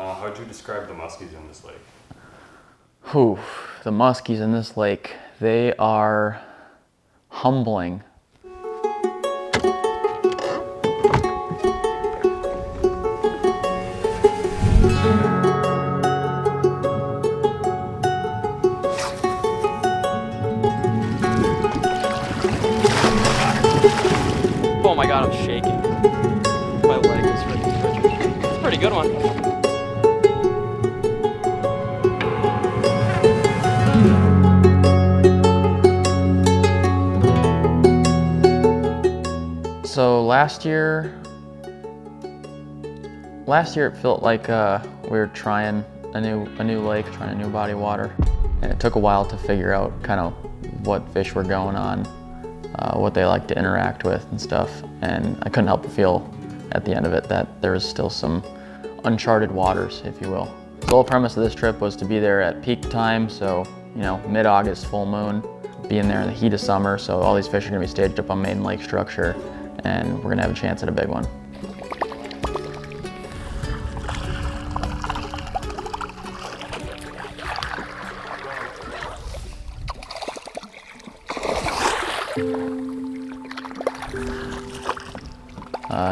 How'd you describe the muskies in this lake? Whew, the muskies in this lake, they are humbling. Oh my God, I'm shaking. My leg is really stretching. It's a pretty good one. So last year it felt like we were trying a new lake, trying a new body of water. And it took a while to figure out kind of what fish were going on, what they like to interact with and stuff. And I couldn't help but feel at the end of it that there was still some uncharted waters, if you will. The whole premise of this trip was to be there at peak time, so mid-August, full moon, being there in the heat of summer, so all these fish are gonna be staged up on main lake structure, and we're gonna have a chance at a big one.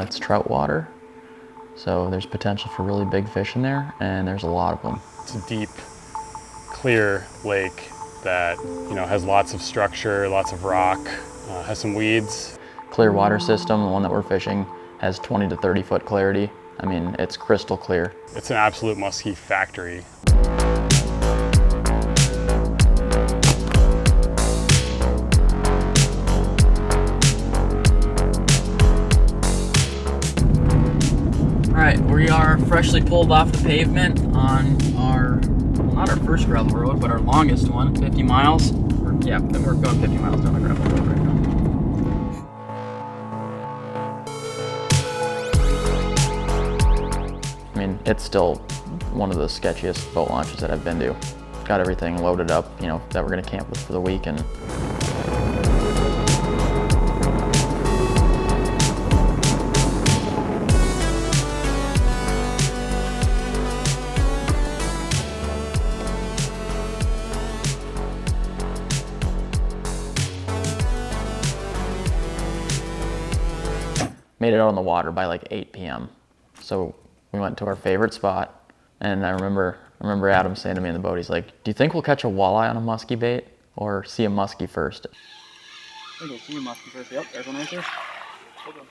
It's trout water, so there's potential for really big fish in there, and there's a lot of them. It's a deep, clear lake that has lots of structure, lots of rock, has some weeds. Clear water system, the one that we're fishing, has 20 to 30 foot clarity. I mean, it's crystal clear. It's an absolute musky factory. All right, we are freshly pulled off the pavement on our, well, not our first gravel road, but our longest one, 50 miles. Yeah, we're going 50 miles down the gravel road right now. I mean, it's still one of the sketchiest boat launches that I've been to. Got everything loaded up, that we're gonna camp with for the week, and made it out on the water by like 8 p.m. So we went to our favorite spot, and I remember Adam saying to me in the boat, he's like, "Do you think we'll catch a walleye on a musky bait or see a muskie first?" I think we'll see a muskie first. Yep, there's one right there. Hold on.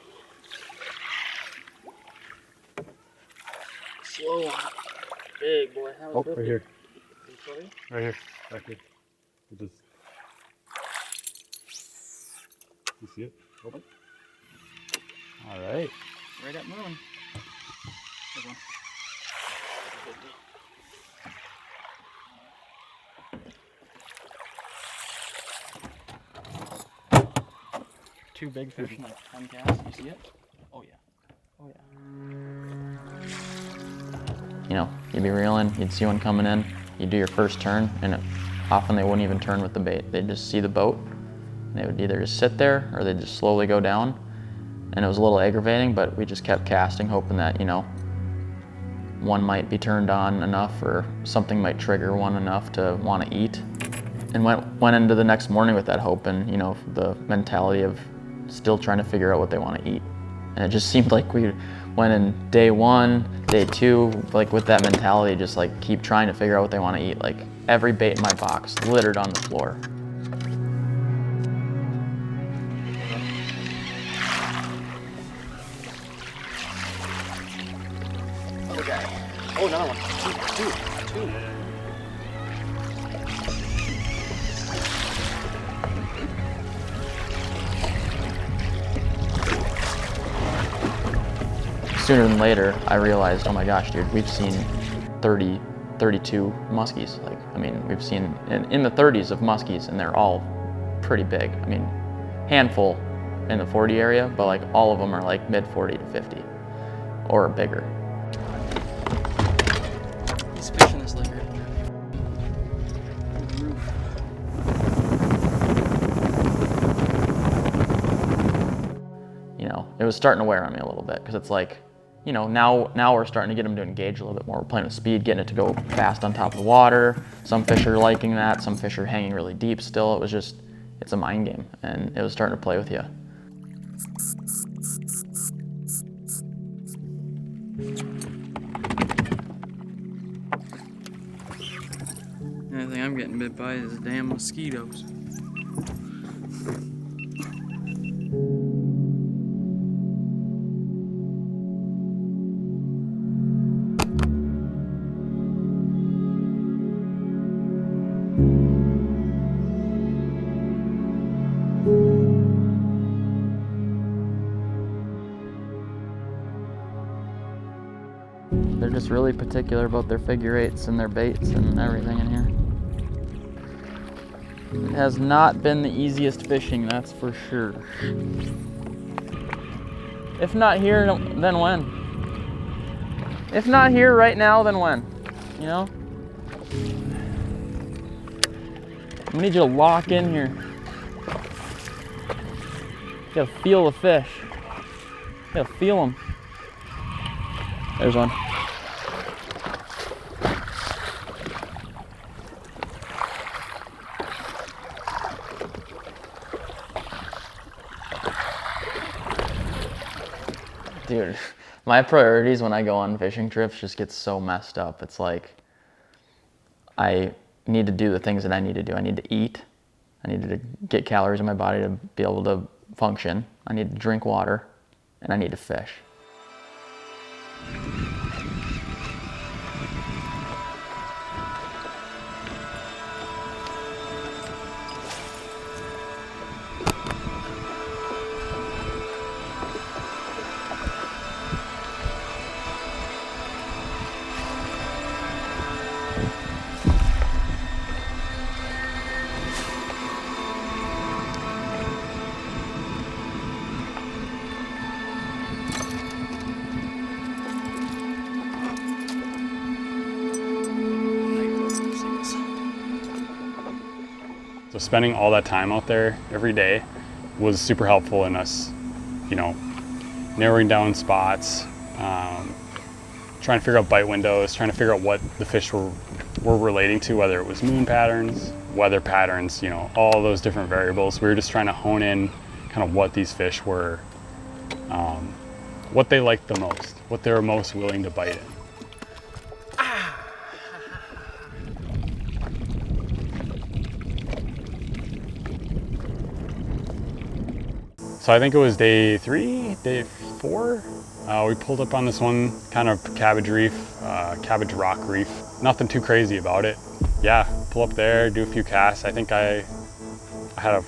Slow on. Big boy. Oh, right here. Right here. Back here. You see it? Open. All right. Right at moon. There's one. Two big fish in like 10 casts. You see it? Oh yeah. Oh yeah. You'd be reeling, you'd see one coming in, you'd do your first turn, and often they wouldn't even turn with the bait. They'd just see the boat, and they would either just sit there or they'd just slowly go down. And it was a little aggravating, but we just kept casting, hoping that, one might be turned on enough or something might trigger one enough to want to eat. And went into the next morning with that hope and, the mentality of still trying to figure out what they want to eat. And it just seemed like we went in day one, day two, like with that mentality, just like keep trying to figure out what they want to eat. Like every bait in my box littered on the floor. Oh, another one. Two. Sooner than later, I realized, oh my gosh, dude, we've seen 30, 32 muskies. Like, I mean, we've seen in the 30s of muskies, and they're all pretty big. I mean, handful in the 40 area, but like all of them are like mid 40 to 50 or bigger. He's fishing this lake right here. It was starting to wear on me a little bit, because it's like, you know, now we're starting to get them to engage a little bit more. We're playing with speed, getting it to go fast on top of the water. Some fish are liking that. Some fish are hanging really deep still. It was just, it's a mind game, and it was starting to play with you. The only thing I'm getting bit by is damn mosquitoes. They're just really particular about their figure eights and their baits and everything in here. It has not been the easiest fishing, that's for sure. If not here, then when? If not here right now, then when? You know? I need you to lock in here. You gotta feel the fish. You gotta feel them. There's one. Dude, my priorities when I go on fishing trips just get so messed up. It's like, I need to do the things that I need to do. I need to eat. I need to get calories in my body to be able to function. I need to drink water, and I need to fish. So spending all that time out there every day was super helpful in us, you know, narrowing down spots, trying to figure out bite windows, trying to figure out what the fish were relating to, whether it was moon patterns, weather patterns, you know, all those different variables. We were just trying to hone in kind of what these fish were, what they liked the most, what they were most willing to bite in. So I think it was day 3, day 4. We pulled up on this one kind of cabbage reef, cabbage rock reef. Nothing too crazy about it. Yeah, pull up there, do a few casts. I think I had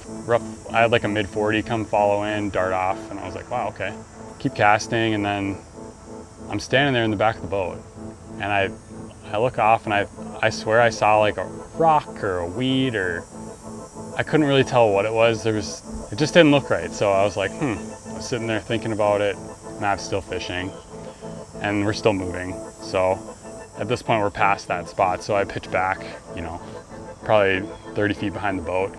like a mid 40 come follow in, dart off, and I was like, wow, okay. Keep casting, and then I'm standing there in the back of the boat, and I look off, and I swear I saw like a rock or a weed, or I couldn't really tell what it was. It just didn't look right. So I was like, I was sitting there thinking about it. Mav's still fishing, and we're still moving. So at this point, we're past that spot. So I pitch back, you know, probably 30 feet behind the boat.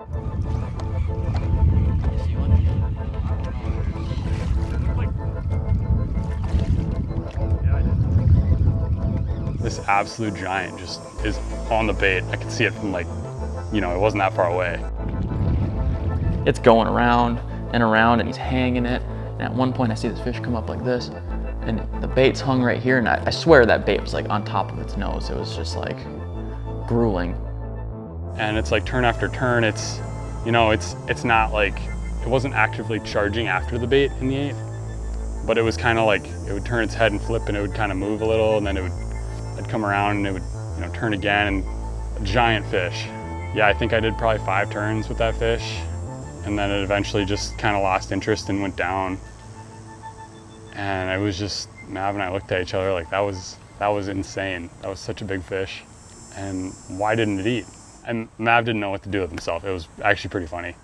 This absolute giant just is on the bait. I could see it from like, you know, it wasn't that far away. It's going around and around, and he's hanging it. And at one point I see this fish come up like this, and the bait's hung right here, and I swear that bait was like on top of its nose. It was just like grueling. And it's like turn after turn, it's, you know, it's not like, it wasn't actively charging after the bait in the 8, but it was kind of like, it would turn its head and flip, and it would kind of move a little, and then I'd come around, and it would, you know, turn again, and a giant fish. Yeah, I think I did probably 5 turns with that fish, and then it eventually just kind of lost interest and went down. And it was just, Mav and I looked at each other like, that was insane. That was such a big fish, and why didn't it eat? And Mav didn't know what to do with himself. It was actually pretty funny.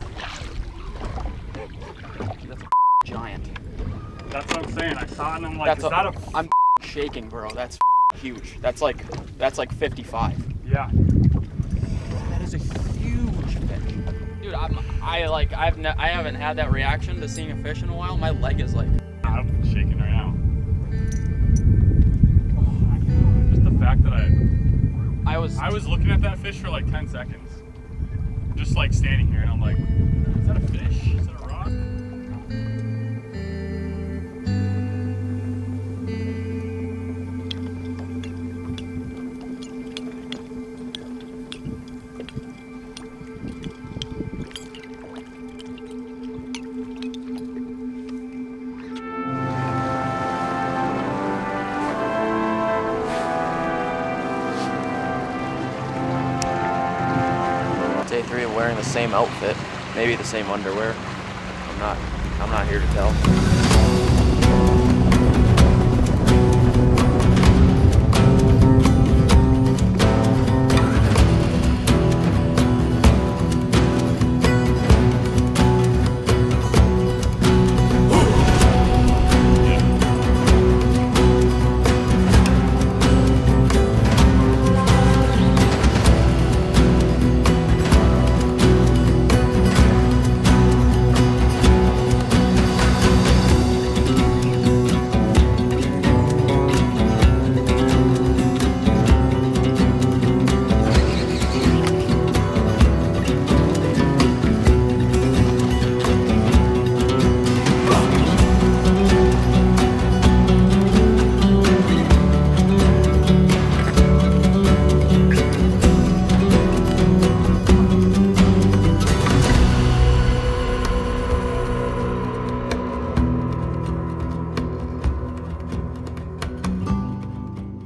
That's a giant. That's what I'm saying. I saw it and I'm like, I'm shaking, bro. That's huge. That's like 55. Yeah. That is a huge fish. Dude, I haven't had that reaction to seeing a fish in a while. My leg is like, I'm shaking right now. I was looking at that fish for like 10 seconds. Just like standing here, and I'm like, is that a fish? Is that a rock? Day 3 of wearing the same outfit, maybe the same underwear. I'm not here to tell.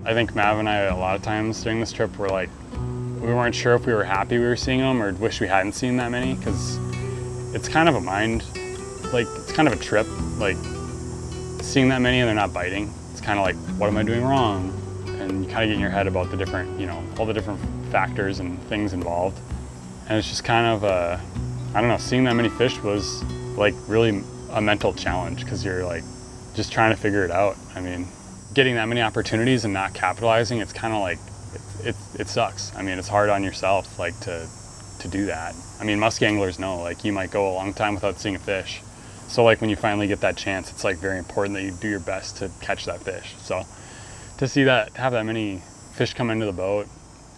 I think Mav and I, a lot of times during this trip, were like, we weren't sure if we were happy we were seeing them or wish we hadn't seen that many, because it's kind of a mind, like, it's kind of a trip, like, seeing that many and they're not biting. It's kind of like, what am I doing wrong? And you kind of get in your head about the different, you know, all the different factors and things involved. And it's just kind of, I don't know, seeing that many fish was like really a mental challenge, because you're like just trying to figure it out. I mean, getting that many opportunities and not capitalizing, it's kind of like, it sucks. I mean, it's hard on yourself, like, to do that. I mean, musky anglers know, like, you might go a long time without seeing a fish. So, like, when you finally get that chance, it's, like, very important that you do your best to catch that fish. So, to see that, have that many fish come into the boat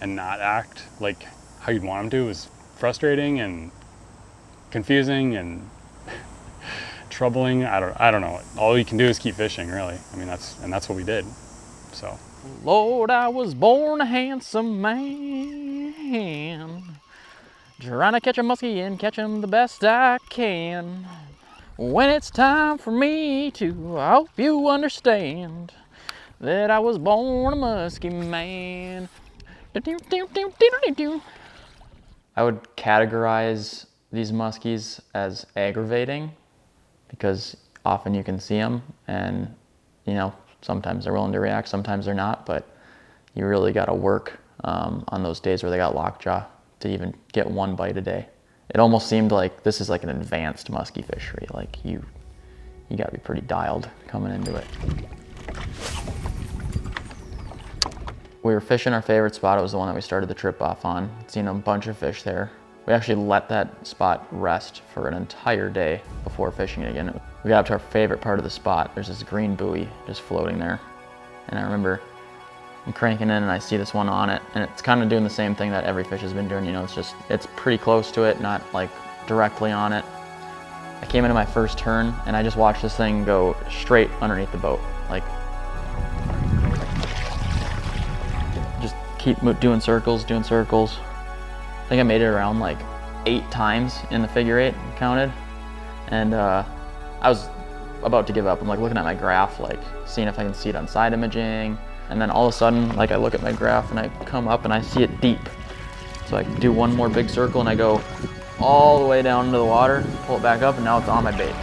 and not act like how you'd want them to was frustrating and confusing and troubling. I don't know. All you can do is keep fishing, really. I mean, that's what we did. So, Lord, I was born a handsome man, trying to catch a muskie and catch him the best I can. When it's time for me to, I hope you understand that I was born a musky man. I would categorize these muskies as aggravating, because often you can see them and, you know, sometimes they're willing to react, sometimes they're not, but you really got to work on those days where they got lockjaw to even get one bite a day. It almost seemed like this is like an advanced musky fishery. Like you got to be pretty dialed coming into it. We were fishing our favorite spot. It was the one that we started the trip off on. Seen a bunch of fish there. We actually let that spot rest for an entire day before fishing it again. We got up to our favorite part of the spot. There's this green buoy just floating there. And I remember I'm cranking in and I see this one on it, and it's kind of doing the same thing that every fish has been doing. You know, it's pretty close to it, not like directly on it. I came into my first turn and I just watched this thing go straight underneath the boat. Like, just keep doing circles. I think I made it around like 8 times in the figure 8, counted. And I was about to give up. I'm like looking at my graph, like seeing if I can see it on side imaging. And then all of a sudden, like I look at my graph and I come up and I see it deep. So I do one more big circle and I go all the way down into the water, pull it back up, and now it's on my bait.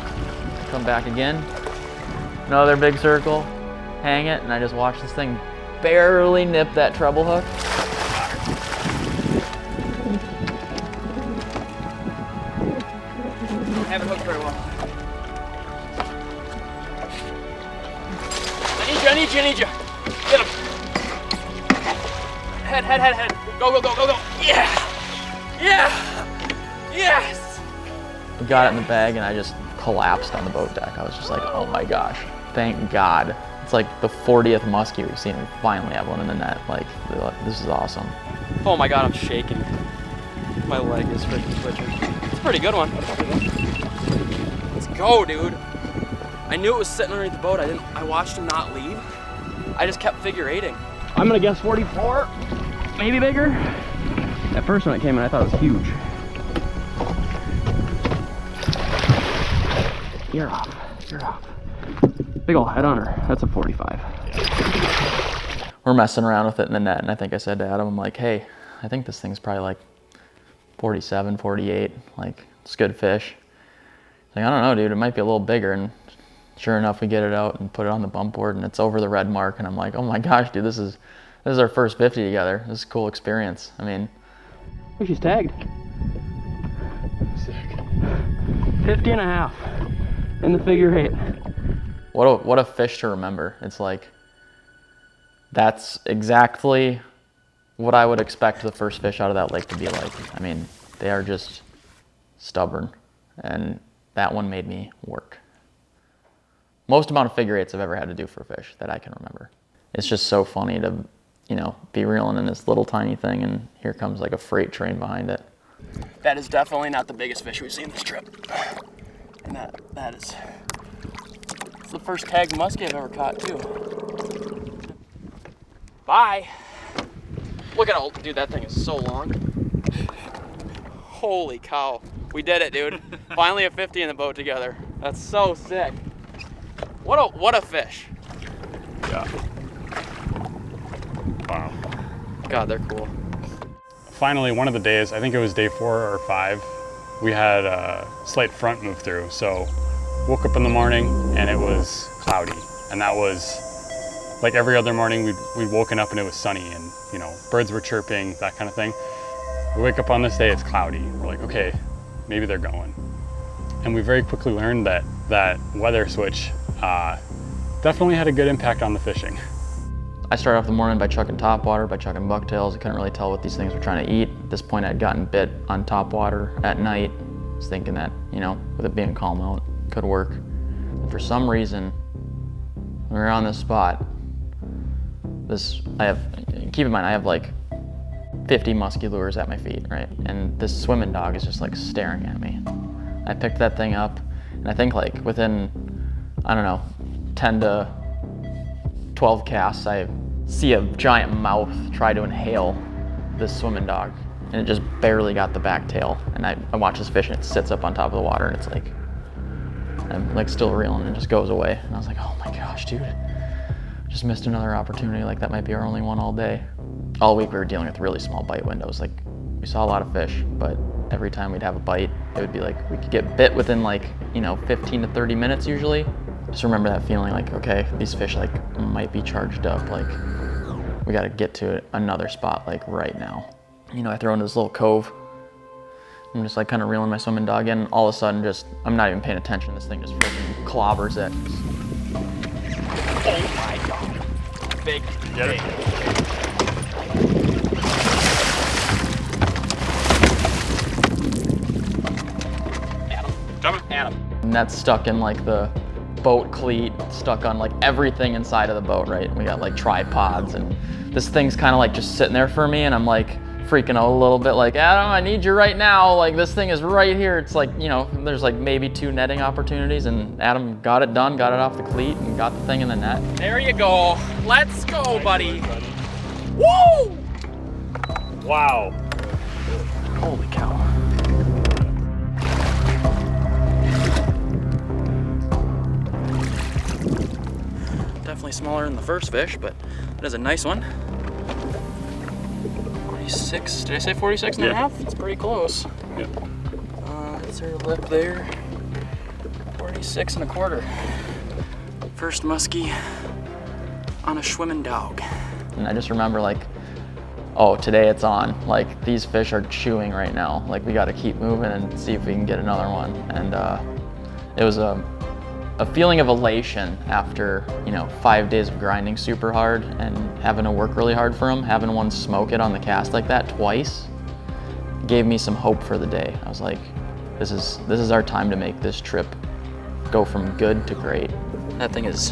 Come back again, another big circle, hang it, and I just watch this thing barely nip that treble hook. I haven't hooked very well. I need you. Get him. Head. Go. Yeah. Yes. We got it in the bag and I just collapsed on the boat deck. I was just like, oh my gosh, thank God. It's like the 40th muskie we've seen. We finally have one in the net. Like, this is awesome. Oh my God, I'm shaking. My leg is freaking twitching. It's a pretty good one. Let's go, dude. I knew it was sitting underneath the boat. I watched him not leave. I just kept figure eighting. I'm gonna guess 44, maybe bigger. At first when it came in, I thought it was huge. You're off, you're off. Big ol' head on her, that's a 45. We're messing around with it in the net, and I think I said to Adam, I'm like, hey, I think this thing's probably like 47, 48, like, it's good fish. He's like, I don't know, dude, it might be a little bigger, and sure enough, we get it out and put it on the bump board, and it's over the red mark, and I'm like, oh my gosh, dude, this is our first 50 together. This is a cool experience. I mean, Oh, she's tagged. Sick. 50 and a half in the figure eight. what a fish to remember. It's like, that's exactly what I would expect the first fish out of that lake to be like. I mean, they are just stubborn, and that one made me work. Most amount of figure eights I've ever had to do for a fish that I can remember. It's just so funny to, you know, be reeling in this little tiny thing, and here comes like a freight train behind it. That is definitely not the biggest fish we've seen this trip. And it's the first tagged muskie I've ever caught too. Bye. Look at how, dude, that thing is so long. Holy cow. We did it, dude. Finally a 50 in the boat together. That's so sick. What a fish. Yeah. Wow. God, they're cool. Finally, one of the days, I think it was day 4 or 5, we had a slight front move through. So woke up in the morning and it was cloudy. And that was like every other morning we'd woken up and it was sunny and, you know, birds were chirping, that kind of thing. We wake up on this day, it's cloudy. We're like, okay, maybe they're going. And we very quickly learned that weather switch definitely had a good impact on the fishing. I started off the morning by chucking topwater, by chucking bucktails. I couldn't really tell what these things were trying to eat. At this point, I'd gotten bit on topwater at night. I was thinking that, you know, with it being calm out, it could work. And for some reason, when we were on this spot, keep in mind, I have like 50 musky lures at my feet, right? And this swimming dog is just like staring at me. I picked that thing up, and I think like within, I don't know, 10 to 12 casts, I see a giant mouth try to inhale this swimming dog, and it just barely got the back tail. And I watch this fish, and it sits up on top of the water, and it's like, I'm like still reeling, and it just goes away. And I was like, oh my gosh, dude, just missed another opportunity. Like that might be our only one all day. All week we were dealing with really small bite windows. Like we saw a lot of fish, but every time we'd have a bite, it would be like we could get bit within like, you know, 15 to 30 minutes usually. Just remember that feeling like, okay, these fish like might be charged up. Like we got to get to another spot like right now. You know, I throw into this little cove. I'm just like kind of reeling my swimming dog in. All of a sudden, I'm not even paying attention. This thing just freaking clobbers it. Oh my God. Big. Get it? Adam. And that's stuck in like the boat cleat, stuck on like everything inside of the boat, right? We got like tripods, and this thing's kind of like just sitting there for me, and I'm like freaking out a little bit, like, Adam, I need you right now. Like this thing is right here. It's like, you know, there's like maybe 2 netting opportunities, and Adam got it done, got it off the cleat, and got the thing in the net. There you go. Let's go, buddy. Woo! Wow. Holy cow. Definitely smaller than the first fish, but that is a nice one. 46, did I say 46 and a half? It's pretty close. Yeah. Is there a lip there? 46 and a quarter. First muskie on a swimming dog. And I just remember like, oh, today it's on. Like these fish are chewing right now. Like we got to keep moving and see if we can get another one. And it was a feeling of elation after, you know, 5 days of grinding super hard and having to work really hard for them. Having one smoke it on the cast like that twice gave me some hope for the day. I was like, this is our time to make this trip go from good to great. That thing is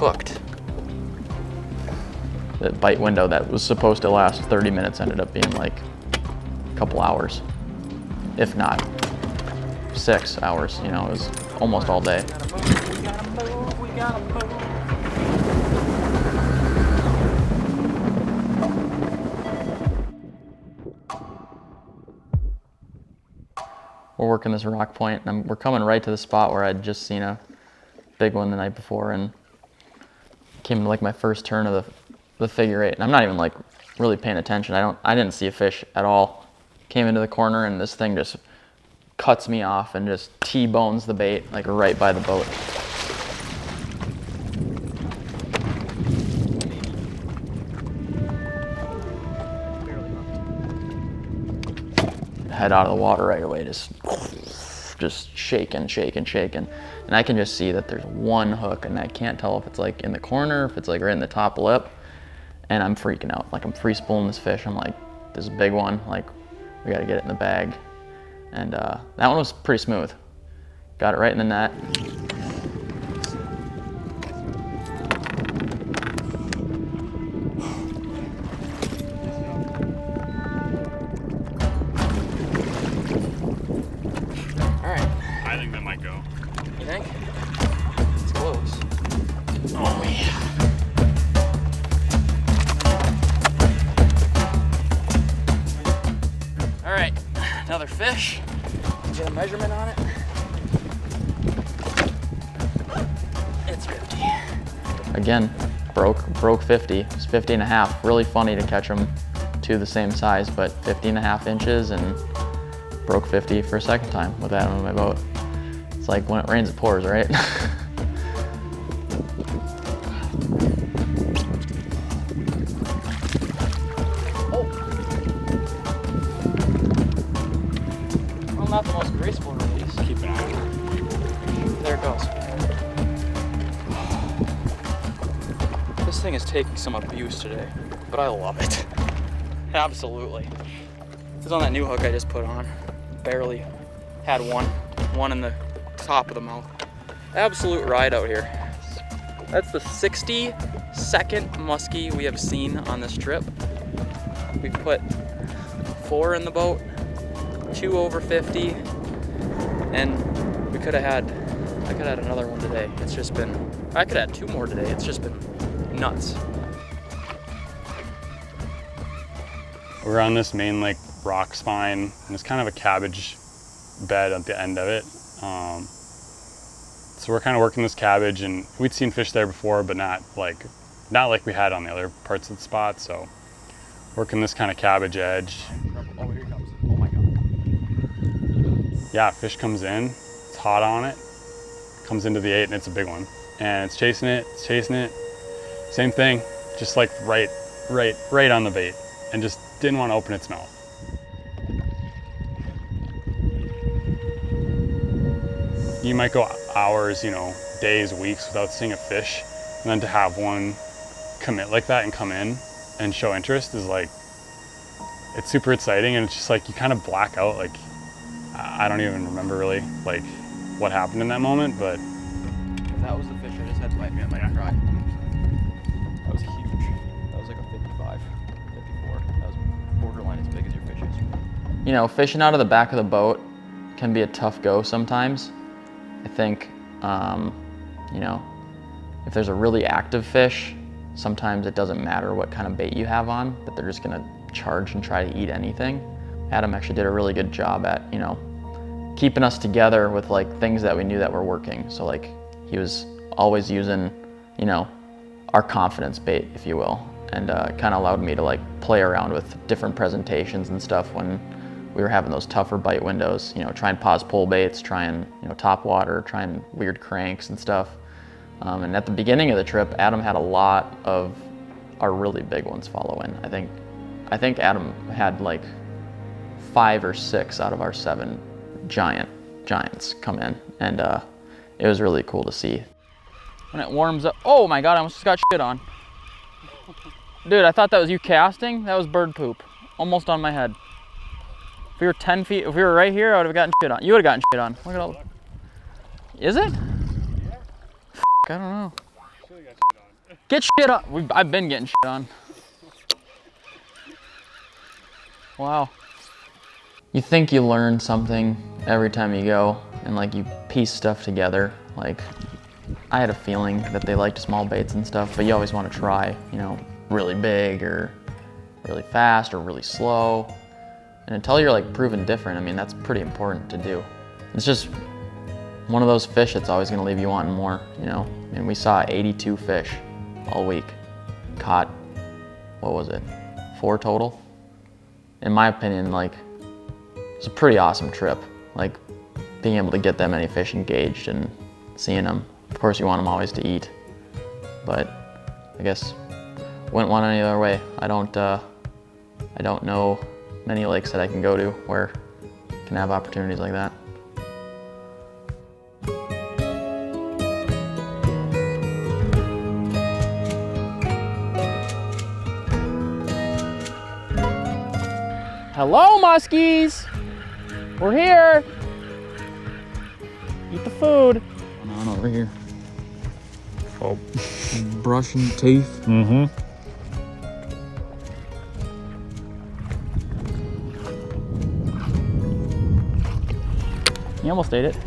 cooked. The bite window that was supposed to last 30 minutes ended up being like a couple hours, if not 6 hours. You know, it was almost all day. We gotta move. We're working this rock point, and we're coming right to the spot where I'd just seen a big one the night before, and came to like my first turn of the figure eight, and I'm not even like really paying attention. I didn't see a fish at all. Came into the corner, and this thing just cuts me off and just T-bones the bait like right by the boat. Head out of the water right away, just shaking. And I can just see that there's one hook, and I can't tell if it's like in the corner, if it's like right in the top lip, and I'm freaking out. Like I'm free spooling this fish. I'm like, this is a big one, like we gotta get it in the bag. And that one was pretty smooth. Got it right in the net. I think that might go. You think? It's close. Oh yeah. All right, another fish. Get a measurement on it. It's 50. Again, broke 50. It's 50 and a half. Really funny to catch them to the same size, but 50 and a half inches, and broke 50 for a second time with Adam on my boat. It's like when it rains, it pours, right? Well, not the most graceful release. Keep an eye on it. There it goes. This thing is taking some abuse today, but I love it. Absolutely. This is on that new hook I just put on. Barely had one in the top of the mouth. Absolute ride out here. That's the 62nd musky we have seen on this trip. We put 4 in the boat, 2 over 50, and I could have had another one today. It's just been, I could have had 2 more today. It's just been nuts. We're on this main like rock spine, and it's kind of a cabbage bed at the end of it. So we're kind of working this cabbage, and we'd seen fish there before, but not like we had on the other parts of the spot. So working this kind of cabbage edge. Oh, here it comes. Oh my God. Yeah, fish comes in, it's hot on it, comes into the 8, and it's a big one. And it's chasing it. Same thing, just like right on the bait, and just didn't want to open its mouth. You might go hours, days, weeks without seeing a fish, and then to have one commit like that and come in and show interest is like, it's super exciting, and it's just like you kind of black out. Like I don't even remember really like what happened in that moment, but That was the fish I just had bite me. I might cry. That was huge. That was like a 55, 54. That was borderline as big as your fish is. You know, fishing out of the back of the boat can be a tough go sometimes. I think, if there's a really active fish, sometimes it doesn't matter what kind of bait you have on, that they're just gonna charge and try to eat anything. Adam actually did a really good job at, keeping us together with like things that we knew that were working. So like he was always using, our confidence bait, if you will, and kind of allowed me to like play around with different presentations and stuff when we were having those tougher bite windows, try and pause pull baits, try and, top water, trying weird cranks and stuff. And at the beginning of the trip, Adam had a lot of our really big ones follow in. I think Adam had like 5 or 6 out of our 7 giants come in, and it was really cool to see. When it warms up, oh my God, I almost just got shit on. Dude, I thought that was you casting. That was bird poop, almost on my head. If we were 10 feet, if we were right here, I would have gotten shit on. You would have gotten shit on. Look at all. Is it? Yeah. I don't know. Get shit on. I've been getting shit on. Wow. You think you learn something every time you go and like you piece stuff together. Like I had a feeling that they liked small baits and stuff, but you always want to try, you know, really big or really fast or really slow. And until you're like proven different, I mean, that's pretty important to do. It's just one of those fish that's always gonna leave you wanting more, you know? And we saw 82 fish all week. Caught, what was it, 4 total? In my opinion, like, it's a pretty awesome trip. Like, being able to get that many fish engaged and seeing them. Of course, you want them always to eat, but I guess wouldn't want any other way. I don't know many lakes that I can go to where I can have opportunities like that. Hello, Muskies! We're here! Eat the food. What's going on over here? Oh. Brushing teeth. Mm-hmm. You almost ate it.